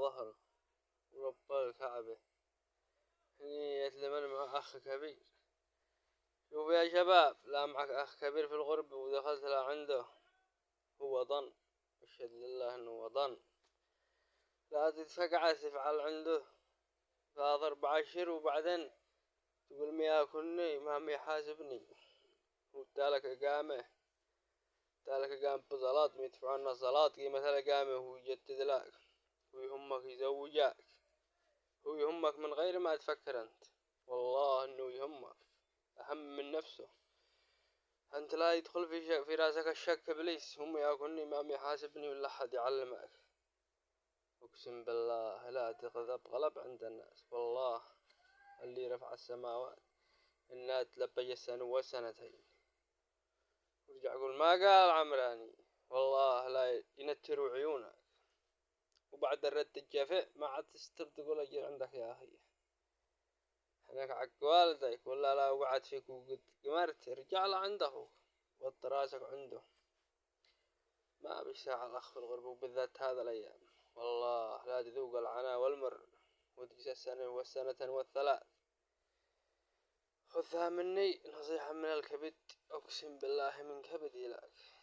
ظهره ورب الكعبة. هني يتلمن مع أخ كبير. شوف يا شباب، لا معك أخ كبير في الغربة ودخلت له عنده، هو ظن، أشهد لله أنه هو ظن، لا تتفقع تفعل عنده فاض 4 أشهر وبعدين تقول ما ياكلني ما يحاسبني. وتالك إقامة، تالك إقامة بصلاة يدفعون صلاة قيمة الإقامة، هو يجدد لك ويهمك يزوجك، هو يهمك من غير ما تفكر أنت، والله إنه يهمك أهم من نفسه. أنت لا يدخل في راسك الشك إبليس، هم ياكلني ما يحاسبني ولا حد يعلمك. أقسم بالله لا تغضب غلب عند الناس، والله اللي رفع السماوات إنها تلبي السنة وسنتين ورجع يقول ما قال عمراني، والله لا ينتروا عيونك. وبعد الرد الجافئ ما عاد تستر تقول أجي عندك يا أخي، هناك عق والديك ولا لا وقعد فيك وقد قمرت، رجع له عند أخوك وط راسك عنده. ما بيساع الأخ في الغربة وبالذات هذا الأيام، والله لا تذوق العناء والمر وتجزى السنة والسنة والثلاث. خذها مني نصيحة من الكبد، أقسم بالله من كبدي لك.